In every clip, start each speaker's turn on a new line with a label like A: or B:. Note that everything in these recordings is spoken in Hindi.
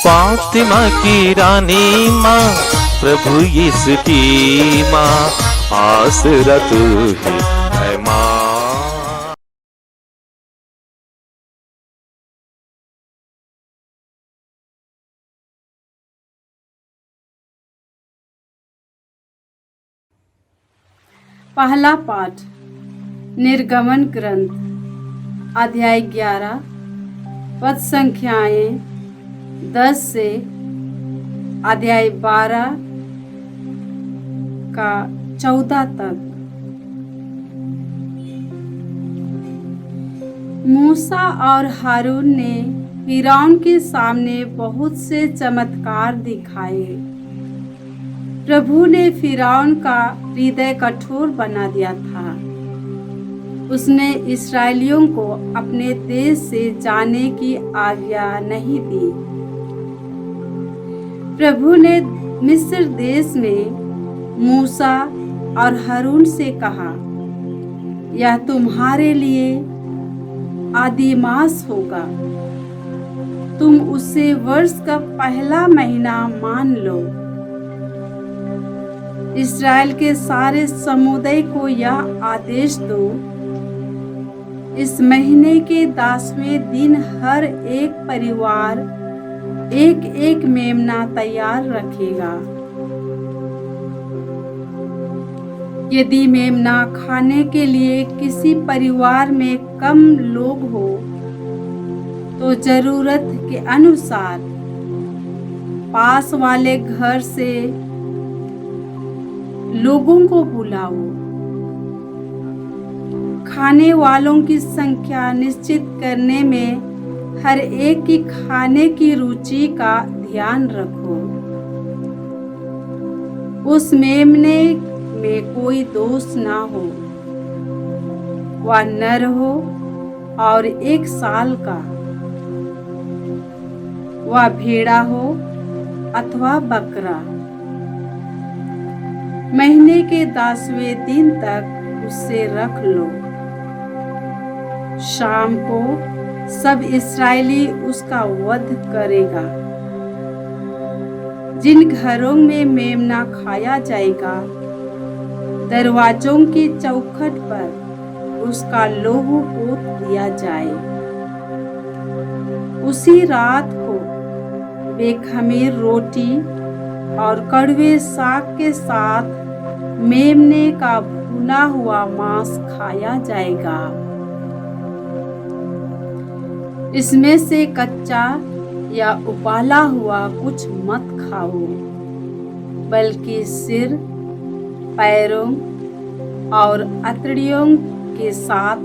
A: फातिमा की रानी माँ, प्रभु यीशु की माँ, आसरा तू ही है माँ।
B: पहला पाठ निर्गमन ग्रंथ अध्याय 11 पद संख्याएं 10 से अध्याय 12 का 14 तक। मूसा और हारून ने फिरौन के सामने बहुत से चमत्कार दिखाए। प्रभु ने फिरौन का हृदय कठोर बना दिया था। उसने इस्राएलियों को अपने देश से जाने की आज्ञा नहीं दी। प्रभु ने मिस्र देश में मूसा और हारून से कहा, यह तुम्हारे लिए आदिमास होगा। तुम उसे वर्ष का पहला महीना मान लो। इस्राएल के सारे समुदाय को यह आदेश दो, इस महीने के 10वें दिन हर एक परिवार एक एक मेमना तैयार रखेगा। यदि मेमना खाने के लिए किसी परिवार में कम लोग हो तो जरूरत के अनुसार पास वाले घर से लोगों को बुलाओ। खाने वालों की संख्या निश्चित करने में हर एक की खाने की रुचि का ध्यान रखो। उस मेमने में कोई दोष ना हो, वह नर हो और 1 साल का, वह भेड़ा हो अथवा बकरा। महीने के 10वें दिन तक उसे रख लो। शाम को सब इस्राएली उसका वध करेगा। जिन घरों में मेमना खाया जाएगा, दरवाजों की चौखट पर उसका लोहू पोत दिया जाए। उसी रात को बेखमीर रोटी और कड़वे साग के साथ मेमने का भुना हुआ मांस खाया जाएगा। इसमें से कच्चा या उबाला हुआ कुछ मत खाओ, बल्कि सिर, पैरों और अतड़ियों के साथ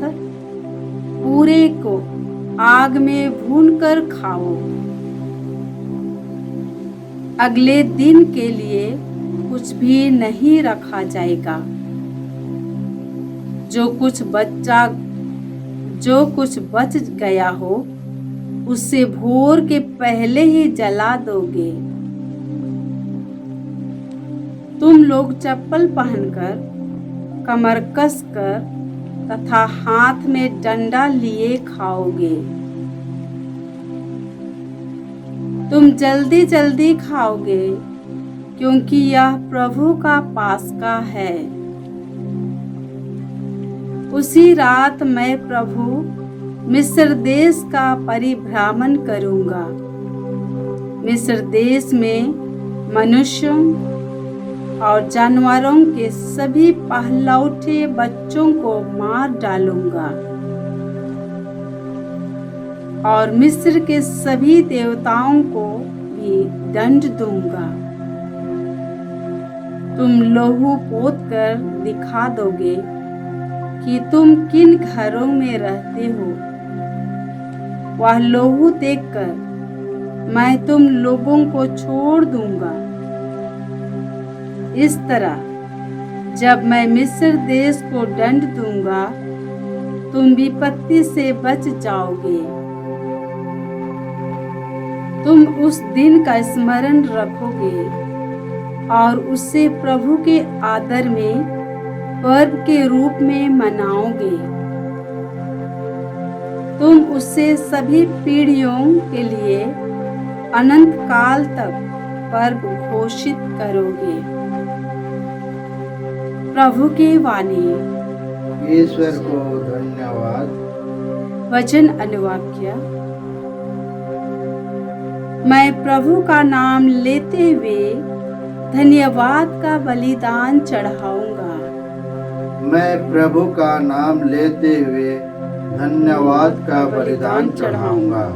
B: पूरे को आग में भूनकर खाओ। अगले दिन के लिए कुछ भी नहीं रखा जाएगा। जो कुछ बच गया हो उसे भोर के पहले ही जला दोगे। तुम लोग चप्पल पहनकर, कमर कसकर तथा हाथ में डंडा लिए खाओगे। तुम जल्दी जल्दी खाओगे, क्योंकि यह प्रभु का पास्का है। उसी रात मैं प्रभु मिस्र देश का परिभ्रमण करूंगा। मिस्र देश में मनुष्यों और जानवरों के सभी पहलौठे बच्चों को मार डालूंगा और मिस्र के सभी देवताओं को भी दंड दूंगा। तुम लोहू पोत कर दिखा दोगे कि तुम किन घरों में रहते हो। वह लोहू देखकर मैं तुम लोगों को छोड़ दूंगा। इस तरह जब मैं मिस्र देश को दंड दूंगा, तुम विपत्ति से बच जाओगे। तुम उस दिन का स्मरण रखोगे और उसे प्रभु के आदर में पर्व के रूप में मनाओगे। तुम उसे सभी पीढ़ियों के लिए अनंत काल तक पर्व घोषित करोगे। प्रभु की वाणी।
C: ईश्वर को धन्यवाद।
B: वचन अनुवाक्य। मैं प्रभु का नाम लेते हुए धन्यवाद का बलिदान चढ़ाऊंगा।
C: मैं प्रभु का नाम लेते हुए धन्यवाद का बलिदान चढ़ाऊंगा।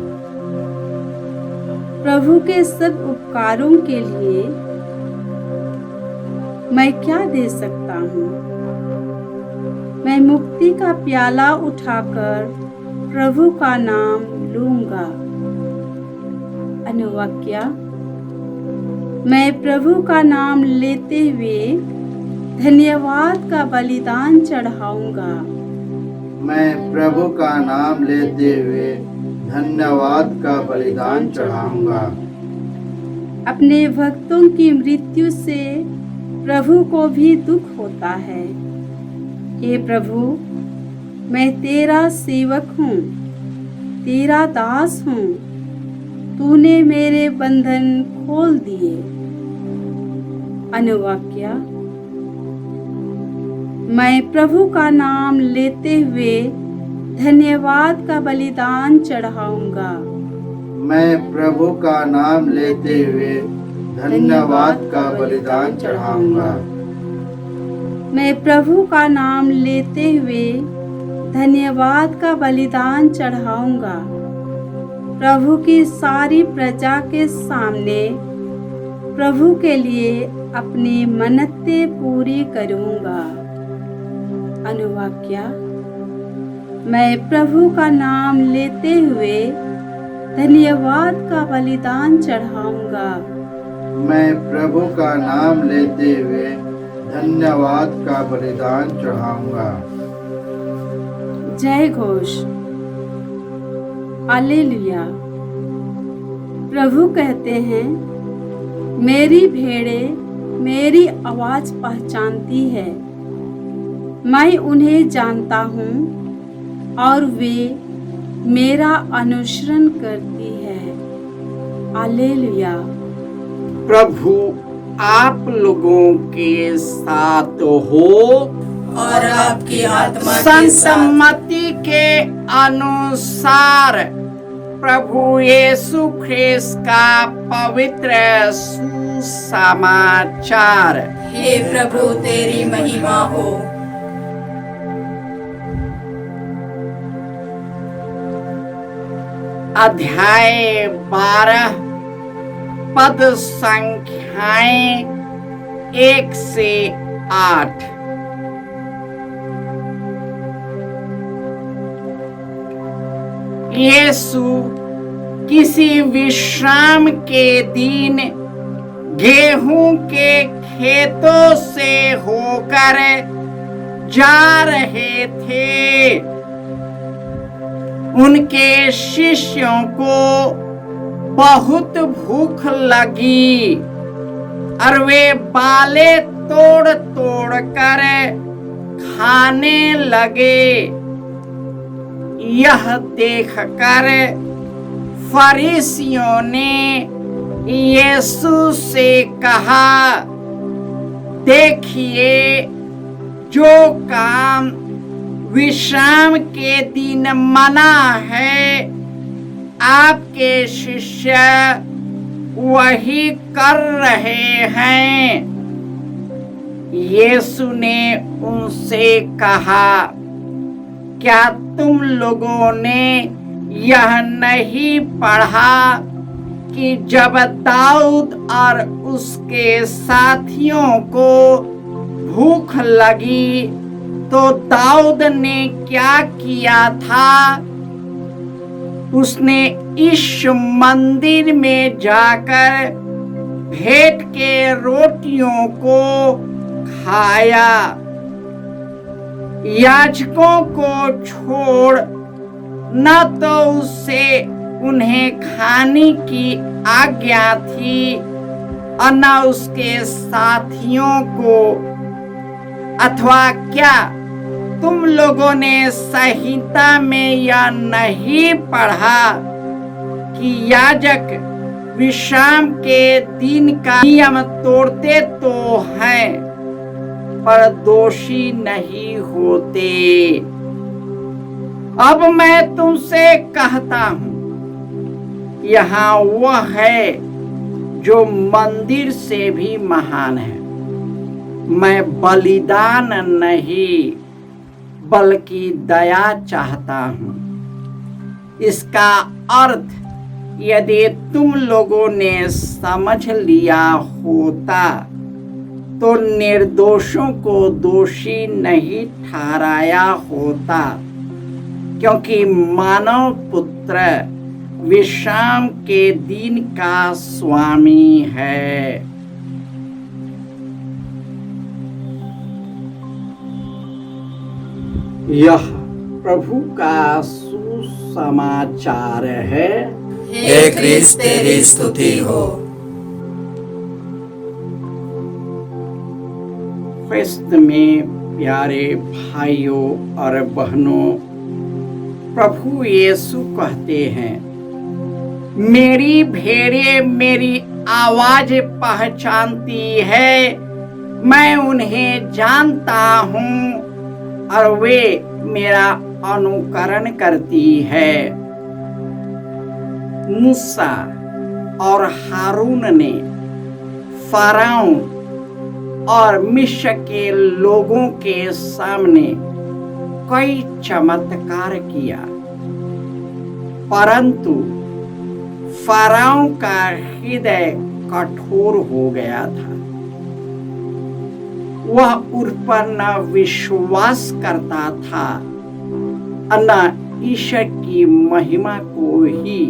B: प्रभु के सब उपकारों के लिए मैं क्या दे सकता हूँ? मैं मुक्ति का प्याला उठाकर प्रभु का नाम लूंगा। अनुवाक्या। मैं प्रभु का नाम लेते हुए धन्यवाद का बलिदान चढ़ाऊंगा।
C: मैं प्रभु का नाम लेते हुए धन्यवाद का बलिदान चढ़ाऊंगा।
B: अपने भक्तों की मृत्यु से प्रभु को भी दुख होता है। हे प्रभु, मैं तेरा सेवक हूँ, तेरा दास हूँ। तूने मेरे बंधन खोल दिए। अनुवाक्या। मैं प्रभु का नाम लेते हुए धन्यवाद का बलिदान चढ़ाऊंगा।
C: मैं प्रभु का नाम लेते हुए धन्यवाद का बलिदान चढ़ाऊंगा।
B: मैं प्रभु का नाम लेते हुए धन्यवाद का बलिदान चढ़ाऊंगा। प्रभु की सारी प्रजा के सामने प्रभु के लिए अपनी मन्नतें पूरी करूंगा। अनुवाक्या। मैं प्रभु का नाम लेते हुए धन्यवाद का बलिदान चढ़ाऊंगा।
C: मैं प्रभु का नाम लेते हुए धन्यवाद का बलिदान चढ़ाऊंगा।
B: जय घोष। हालेलुया। प्रभु कहते हैं, मेरी भेड़ें मेरी आवाज पहचानती है, मैं उन्हें जानता हूँ और वे मेरा अनुसरण करती है। हालेलुया।
D: प्रभु आप लोगों के साथ हो
E: और आपकी आत्मा के साथ।
D: संसम्मति के अनुसार प्रभु यीशु ख्रिस्त का पवित्र सुसमाचार।
E: हे प्रभु तेरी महिमा हो।
D: अध्याय 12 पद संख्याएं 1 से 8। यीशु किसी विश्राम के दिन गेहूं के खेतों से होकर जा रहे थे। उनके शिष्यों को बहुत भूख लगी और वे बाले तोड़ तोड़ कर खाने लगे। यह देखकर फरीसियों ने यीशु से कहा, देखिए, जो काम विश्राम के दिन मना है, आपके शिष्य वही कर रहे हैं। यीशु ने उनसे कहा, क्या तुम लोगों ने यह नहीं पढ़ा कि जब दाऊद और उसके साथियों को भूख लगी तो दाऊद ने क्या किया था? उसने इस मंदिर में जाकर भेंट के रोटियों को खाया। याजकों को छोड़ न तो उससे उन्हें खाने की आज्ञा थी और न उसके साथियों को। अथवा क्या तुम लोगों ने संहिता में यह नहीं पढ़ा कि याजक विश्राम के दिन का नियम तोड़ते तो हैं, पर दोषी नहीं होते। अब मैं तुमसे कहता हूं, यहाँ वह है जो मंदिर से भी महान है। मैं बलिदान नहीं बल्कि दया चाहता हूं। इसका अर्थ यदि तुम लोगों ने समझ लिया होता तो निर्दोषों को दोषी नहीं ठहराया होता, क्योंकि मानव पुत्र विश्राम के दिन का स्वामी है। यह प्रभु का सुसमाचार है।
E: हे क्रिस्त तेरी स्तुति हो।
D: ख्रिस्त में प्यारे भाइयों और बहनों, प्रभु यीशु कहते हैं, मेरी भेड़ें मेरी आवाज पहचानती है, मैं उन्हें जानता हूँ और वे मेरा अनुकरण करती है। मूसा और हारून ने फराउन और मिस्र के लोगों के सामने कई चमत्कार किया, परंतु फराउन का हृदय कठोर हो गया था। वह उस पर न विश्वास करता था, न ईश्वर की महिमा को ही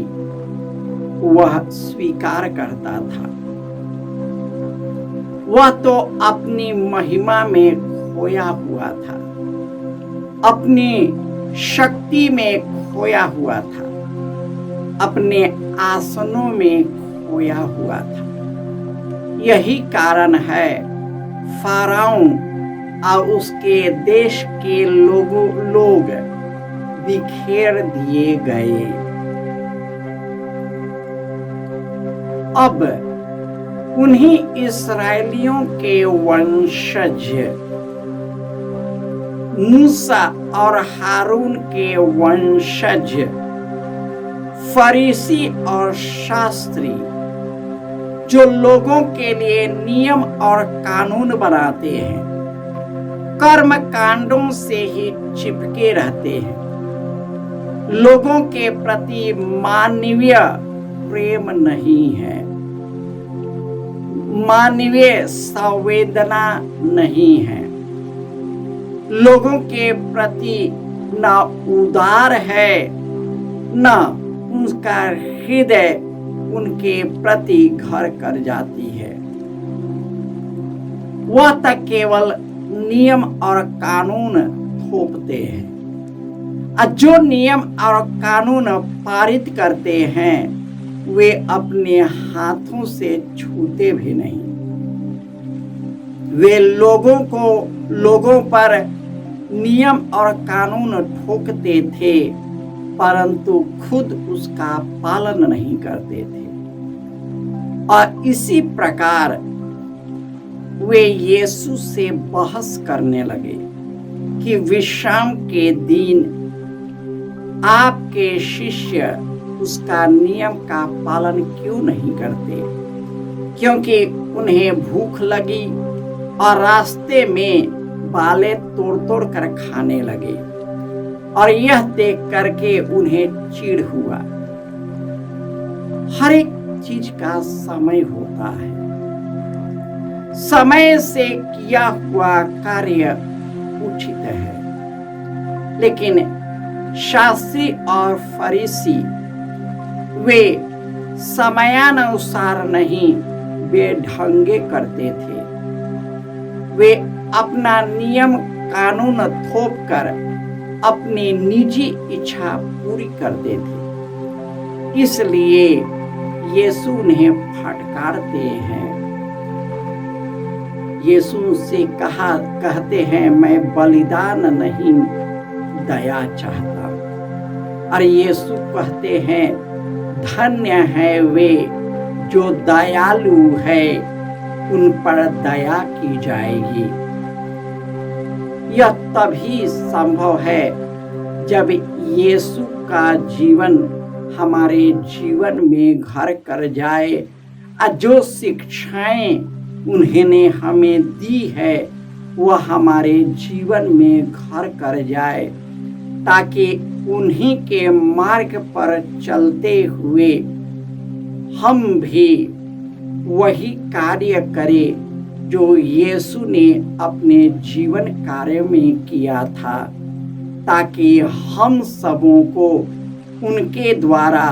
D: वह स्वीकार करता था। वह तो अपनी महिमा में खोया हुआ था, अपनी शक्ति में खोया हुआ था, अपने आसनों में खोया हुआ था। यही कारण है फराउन और उसके देश के लोग बिखेर दिए गए। अब उन्हीं इस्राएलियों के वंशज मूसा और हारून के वंशज फरीसी और शास्त्री, जो लोगों के लिए नियम और कानून बनाते हैं, कर्म कांडों से ही चिपके रहते हैं, लोगों के प्रति मानवीय प्रेम नहीं है, मानवीय संवेदना नहीं है, लोगों के प्रति न उदार है, न उनका हृदय उनके प्रति घर कर जाती है। वह तक केवल नियम और कानून थोपते हैं, और जो नियम और कानून पारित करते हैं वे अपने हाथों से छूते भी नहीं। वे लोगों पर नियम और कानून ठोकते थे, परंतु खुद उसका पालन नहीं करते थे। और इसी प्रकार वे यीशु से बहस करने लगे कि विश्राम के दिन आपके शिष्य उसका नियम का पालन क्यों नहीं करते, क्योंकि उन्हें भूख लगी और रास्ते में बाले तोड़ तोड़ कर खाने लगे। और यह देख करके उन्हें चिढ़ हुआ। हर एक चीज का समय होता है, समय से किया हुआ कार्य उचित है, लेकिन शास्त्री और फरीसी वे समयानुसार नहीं बेढंगे करते थे। वे अपना नियम कानून थोपकर अपनी निजी इच्छा पूरी करते थे। इसलिए यीशु उन्हें फटकारते हैं। यीशु से कहते हैं, मैं बलिदान नहीं दया चाहता। और यीशु कहते हैं, धन्य है वे जो दयालु है उन पर दया की जाएगी। यह तभी संभव है जब यीशु का जीवन हमारे जीवन में घर कर जाए और जो शिक्षाएं उन्होंने हमें दी है वह हमारे जीवन में घर कर जाए, ताकि उन्हीं के मार्ग पर चलते हुए हम भी वही कार्य करें जो यीशु ने अपने जीवन कार्य में किया था, ताकि हम सबों को उनके द्वारा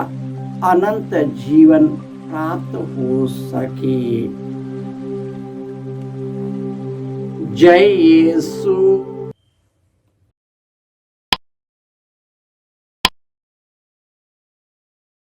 D: अनंत जीवन प्राप्त हो सके। जय यीशु।